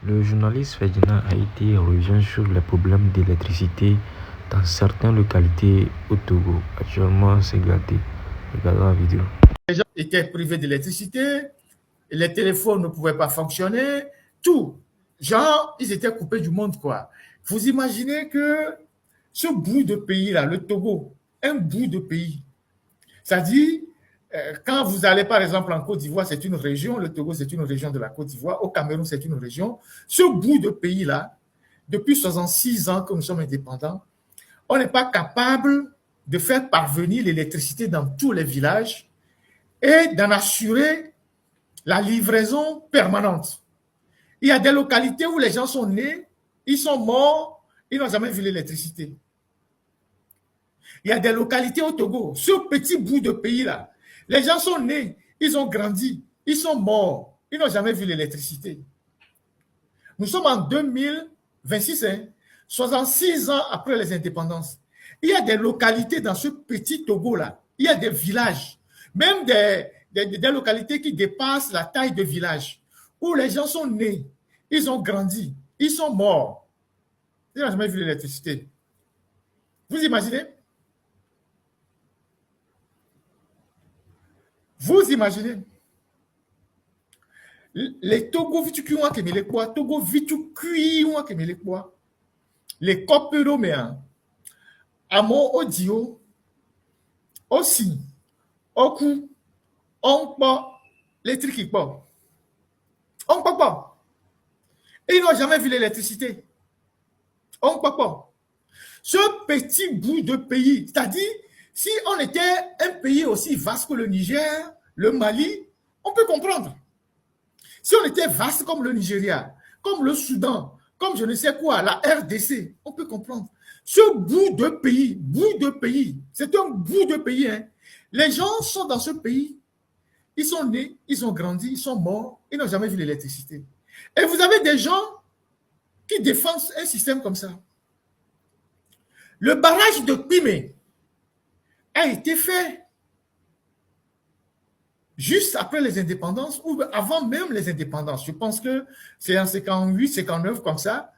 Le journaliste Ferdinand Haïté revient sur les problèmes d'électricité dans certaines localités au Togo. Actuellement, c'est gâté. Regardons la vidéo. Les gens étaient privés d'électricité, les téléphones ne pouvaient pas fonctionner, tout. Genre, ils étaient coupés du monde, quoi. Vous imaginez que ce bout de pays-là, le Togo, un bout de pays, ça dit, quand vous allez par exemple en Côte d'Ivoire, c'est une région, le Togo c'est une région de la Côte d'Ivoire, au Cameroun c'est une région, ce bout de pays-là, depuis 66 ans que nous sommes indépendants, on n'est pas capable de faire parvenir l'électricité dans tous les villages et d'en assurer la livraison permanente. Il y a des localités où les gens sont nés, ils sont morts, ils n'ont jamais vu l'électricité. Il y a des localités au Togo, ce petit bout de pays-là, les gens sont nés, ils ont grandi, ils sont morts, ils n'ont jamais vu l'électricité. Nous sommes en 2026, 66 ans après les indépendances. Il y a des localités dans ce petit Togo-là, il y a des villages, même des localités qui dépassent la taille de village, où les gens sont nés, ils ont grandi, ils sont morts. Ils n'ont jamais vu l'électricité. Vous imaginez? Vous imaginez? Les Togo vitu kuwa kemele kwa, Togo vitu kuwa kemele kwa. Les coperoméens, amo audio, aussi, oku, on pas, les trucs qui pas. On peut pas. Et ils n'ont jamais vu l'électricité. On peut pas. Ce petit bout de pays, c'est-à-dire, si on était un pays aussi vaste que le Niger, le Mali, on peut comprendre. Si on était vaste comme le Nigeria, comme le Soudan, comme je ne sais quoi, la RDC, on peut comprendre. Ce bout de pays, c'est un bout de pays. Hein. Les gens sont dans ce pays, ils sont nés, ils ont grandi, ils sont morts, ils n'ont jamais vu l'électricité. Et vous avez des gens qui défendent un système comme ça. Le barrage de Pimé a été fait juste après les indépendances ou avant même les indépendances. Je pense que c'est en 58, 59 comme ça,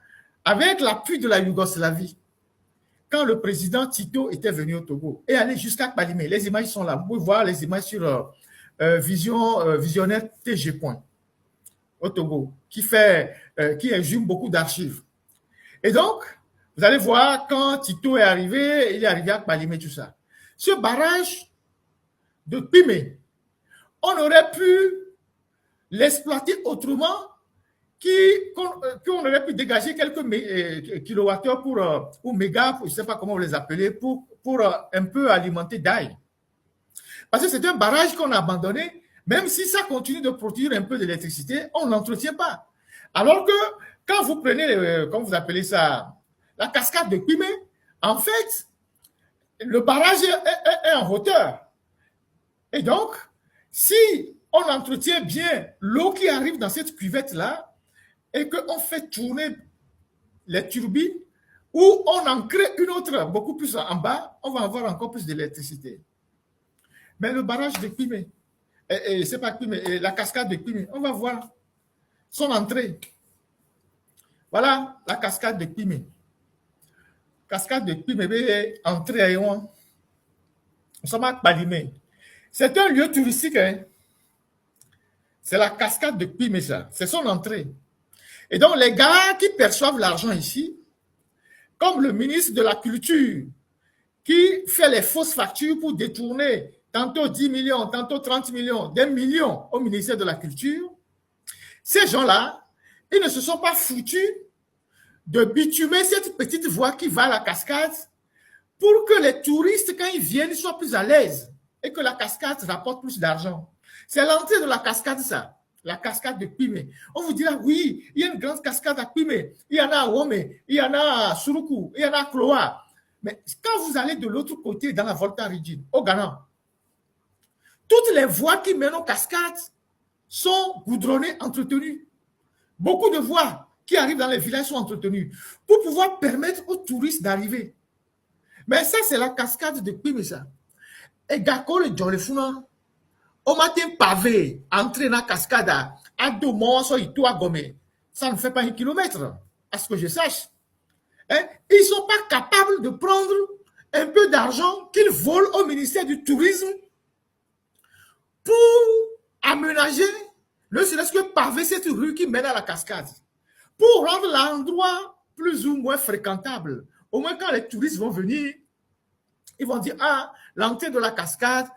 avec l'appui de la Yougoslavie. Quand le président Tito était venu au Togo et allé jusqu'à Kpalimé, les images sont là. Vous pouvez voir les images sur Visionnaire TG. Au Togo, qui exhume beaucoup d'archives. Et donc, vous allez voir, quand Tito est arrivé, il est arrivé à Kpalimé, tout ça. Ce barrage de Pimé, on aurait pu l'exploiter autrement, qu'on aurait pu dégager quelques kilowattheures ou mégas, je ne sais pas comment vous les appelez, pour un peu alimenter d'ail. Parce que c'est un barrage qu'on a abandonné, même si ça continue de produire un peu d'électricité, on n'entretient pas. Alors que quand vous prenez, comment vous appelez ça, la cascade de Pimé, en fait, le barrage est en hauteur. Et donc, si on entretient bien l'eau qui arrive dans cette cuvette-là et qu'on fait tourner les turbines ou on en crée une autre beaucoup plus en bas, on va avoir encore plus d'électricité. Mais le barrage de Pimé, c'est pas Pimé, la cascade de Pimé, on va voir son entrée. Voilà la cascade de Pimé. Cascade de Pimé, entrée à Ewan. Nous sommes à Kpalimé. C'est un lieu touristique. Hein? C'est la cascade de Pimé, ça. C'est son entrée. Et donc, les gars qui perçoivent l'argent ici, comme le ministre de la Culture, qui fait les fausses factures pour détourner tantôt 10 millions, tantôt 30 millions, des millions au ministère de la Culture, ces gens-là, ils ne se sont pas foutus de bitumer cette petite voie qui va à la cascade pour que les touristes, quand ils viennent, soient plus à l'aise et que la cascade rapporte plus d'argent. C'est l'entrée de la cascade, ça. La cascade de Pimé. On vous dira, oui, il y a une grande cascade à Pimé. Il y en a à Wome, il y en a à Suruku, il y en a à Kloa. Mais quand vous allez de l'autre côté, dans la Volta Rigide, au Ghana, toutes les voies qui mènent aux cascades sont goudronnées, entretenues. Beaucoup de voies qui arrivent dans les villages sont entretenues pour pouvoir permettre aux touristes d'arriver. Mais ça, c'est la cascade de Pimé, ça. Et Gako le Djolefuna, au matin pavé, entrer dans la cascade, à deux mois, soit il doit gommer. Ça ne fait pas 1 kilomètre, à ce que je sache. Hein? Ils ne sont pas capables de prendre un peu d'argent qu'ils volent au ministère du Tourisme pour aménager, ne serait-ce que paver cette rue qui mène à la cascade, pour rendre l'endroit plus ou moins fréquentable. Au moins, quand les touristes vont venir, ils vont dire, ah, l'entrée de la cascade,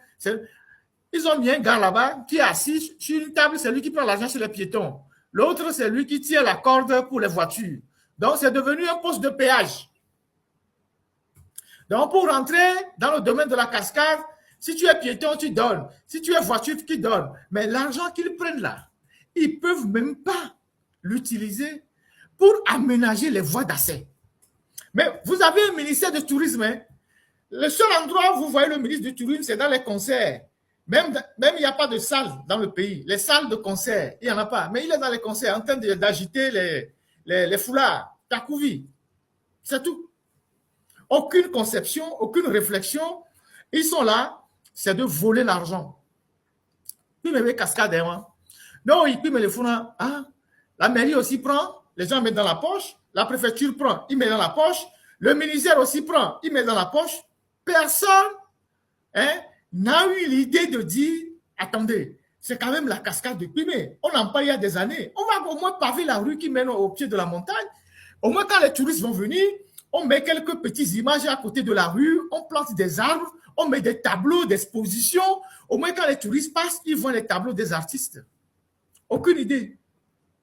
ils ont mis un gars là-bas qui est assis sur une table, c'est lui qui prend l'argent sur les piétons. L'autre, c'est lui qui tient la corde pour les voitures. Donc, c'est devenu un poste de péage. Donc, pour rentrer dans le domaine de la cascade, si tu es piéton, tu donnes. Si tu es voiture, tu donnes. Mais l'argent qu'ils prennent là, ils ne peuvent même pas l'utiliser pour aménager les voies d'accès. Mais vous avez un ministère du tourisme. Hein? Le seul endroit où vous voyez le ministre du tourisme, c'est dans les concerts. Même il n'y a pas de salle dans le pays. Les salles de concert, il n'y en a pas. Mais il est dans les concerts en train d'agiter les foulards. Takouvi. C'est tout. Aucune conception, aucune réflexion. Ils sont là, c'est de voler l'argent. Puis me cascade, hein. Non, puis me les font là. Ah, la mairie aussi prend, les gens mettent dans la poche. La préfecture prend, ils mettent dans la poche. Le ministère aussi prend, ils mettent dans la poche. Personne n'a eu l'idée de dire, attendez, c'est quand même la cascade de Pimé. On en parle il y a des années. On va au moins paver la rue qui mène au pied de la montagne. Au moins, quand les touristes vont venir, on met quelques petites images à côté de la rue, on plante des arbres, on met des tableaux d'exposition. Au moins, quand les touristes passent, ils voient les tableaux des artistes. Aucune idée.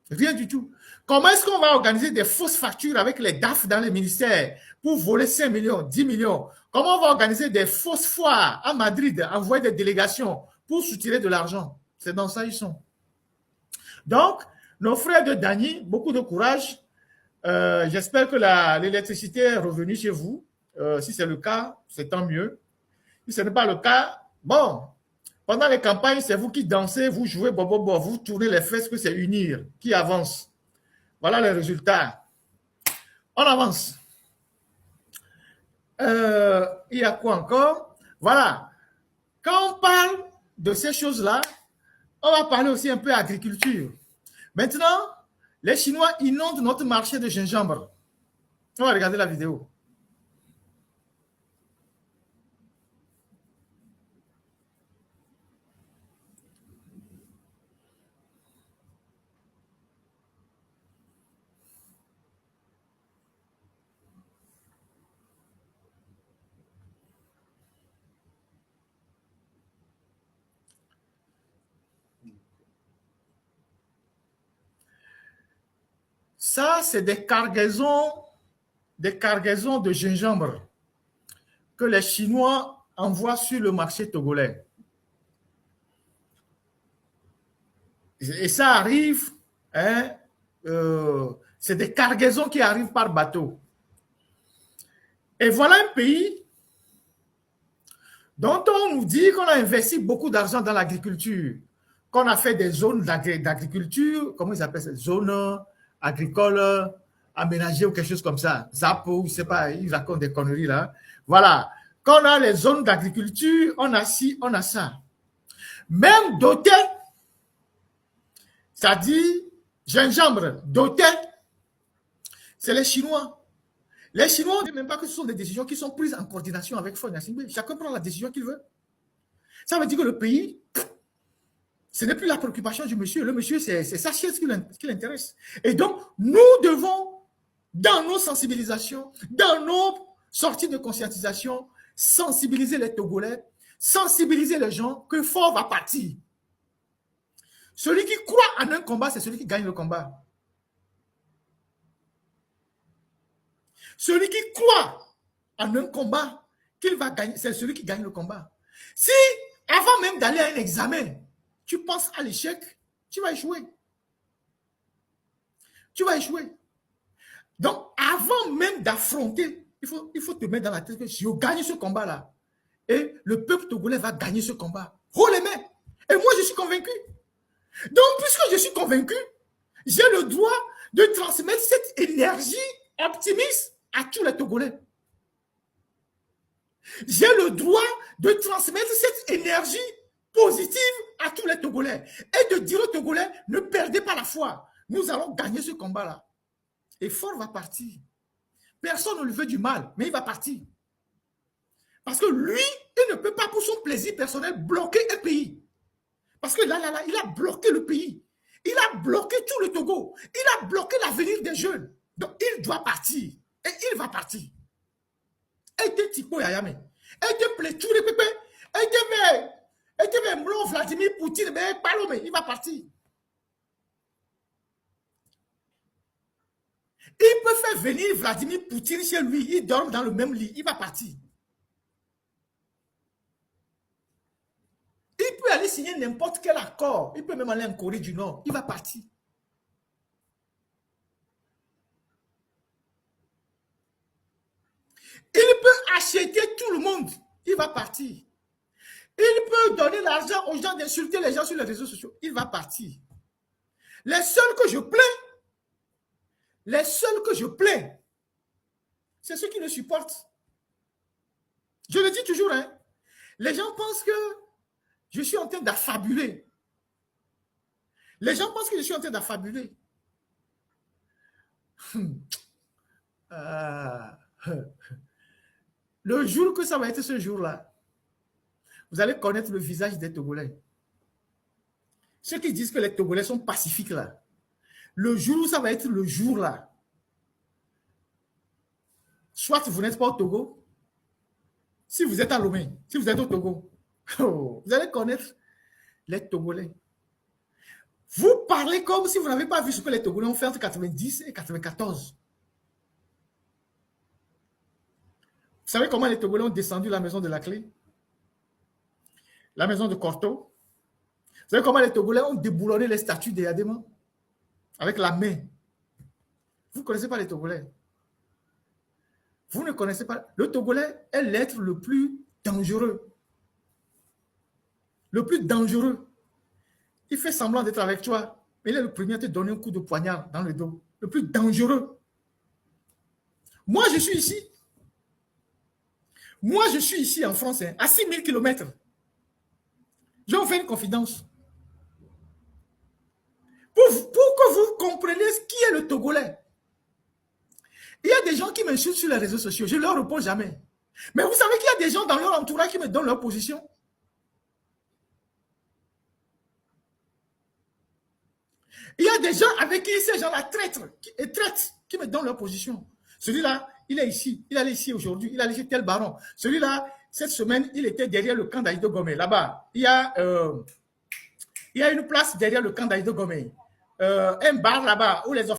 Rien du tout. Comment est-ce qu'on va organiser des fausses factures avec les DAF dans les ministères pour voler 5 millions, 10 millions? Comment on va organiser des fausses foires à Madrid, envoyer des délégations pour soutirer de l'argent? C'est dans ça qu'ils sont. Donc, nos frères de Dany, beaucoup de courage. J'espère que l'électricité est revenue chez vous. Si c'est le cas, c'est tant mieux. Si ce n'est pas le cas, bon, pendant les campagnes, c'est vous qui dansez, vous jouez, vous tournez les fesses, que c'est unir qui avance. Voilà les résultats. On avance. Il y a quoi encore? Voilà. Quand on parle de ces choses-là, on va parler aussi un peu agriculture. Maintenant, les Chinois inondent notre marché de gingembre. On va regarder la vidéo. Ça, c'est des cargaisons de gingembre que les Chinois envoient sur le marché togolais. Et ça arrive, c'est des cargaisons qui arrivent par bateau. Et voilà un pays dont on nous dit qu'on a investi beaucoup d'argent dans l'agriculture, qu'on a fait des zones d'agriculture, comment ils appellent ça, zones agricoles aménagées ou quelque chose comme ça, ZAPO, je ne sais pas, ils racontent des conneries là. Voilà, quand on a les zones d'agriculture, on a ci, on a ça. Même doté, ça dit gingembre, doté, c'est les Chinois. Les Chinois ne disent même pas que ce sont des décisions qui sont prises en coordination avec Faure Gnassingbé. Chacun prend la décision qu'il veut. Ça veut dire que le pays, ce n'est plus la préoccupation du monsieur. Le monsieur, c'est sa chaise qui l'intéresse. Et donc, nous devons, dans nos sensibilisations, dans nos sorties de conscientisation, sensibiliser les Togolais, sensibiliser les gens que Faure va partir. Celui qui croit en un combat, c'est celui qui gagne le combat. Celui qui croit en un combat qu'il va gagner, c'est celui qui gagne le combat. Si, avant même d'aller à un examen, tu penses à l'échec, tu vas échouer. Tu vas échouer. Donc, avant même d'affronter, il faut te mettre dans la tête que je gagne ce combat-là. Et le peuple togolais va gagner ce combat. Haut les mains. Et moi, je suis convaincu. Donc, puisque je suis convaincu, j'ai le droit de transmettre cette énergie optimiste à tous les Togolais. J'ai le droit de transmettre cette énergie positive à tous les Togolais et de dire aux Togolais, ne perdez pas la foi, Nous allons gagner ce combat-là. Et Faure va partir. Personne ne lui veut du mal, mais il va partir. Parce que lui, il ne peut pas, pour son plaisir personnel, bloquer un pays. Parce que là, il a bloqué le pays. Il a bloqué tout le Togo. Il a bloqué l'avenir des jeunes. Donc, il doit partir. Et il va partir. Et te tipo yayame. Et te pléture pépé. Et te mlon Vladimir Poutine. Mais palome, il va partir. Il peut faire venir Vladimir Poutine chez lui. Il dort dans le même lit. Il va partir. Il peut aller signer n'importe quel accord. Il peut même aller en Corée du Nord. Il va partir. Il peut acheter tout le monde. Il va partir. Il peut donner l'argent aux gens, d'insulter les gens sur les réseaux sociaux. Il va partir. Les seuls que je plains, c'est ceux qui le supportent. Je le dis toujours, hein. Les gens pensent que je suis en train d'affabuler. Les gens pensent que je suis en train d'affabuler. Le jour que ça va être ce jour-là, vous allez connaître le visage des Togolais. Ceux qui disent que les Togolais sont pacifiques là, le jour où ça va être le jour là, soit vous n'êtes pas au Togo, si vous êtes à Lomé, si vous êtes au Togo, vous allez connaître les Togolais. Vous parlez comme si vous n'avez pas vu ce que les Togolais ont fait entre 90 et 94. Vous savez comment les Togolais ont descendu la maison de la clé? La maison de Corto? Vous savez comment les Togolais ont déboulonné les statues des Yadema? Avec la main. Vous ne connaissez pas les Togolais. Vous ne connaissez pas. Le Togolais est l'être le plus dangereux. Le plus dangereux. Il fait semblant d'être avec toi, mais il est le premier à te donner un coup de poignard dans le dos. Le plus dangereux. Moi, je suis ici. Moi, je suis ici en France, hein, à 6000 km. Je vais vous faire une confidence. Pour que vous compreniez qui est le Togolais. Il y a des gens qui m'insultent sur les réseaux sociaux. Je ne leur réponds jamais. Mais vous savez qu'il y a des gens dans leur entourage qui me donnent leur position. Il y a des gens avec qui ces gens-là traitent, qui me donnent leur position. Celui-là, il est ici. Il allait ici aujourd'hui. Il allait chez tel baron. Celui-là, cette semaine, il était derrière le camp d'Aïdo Gomé. Là-bas, il y a une place derrière le camp d'Aïdo Gomé. Un bar là-bas où les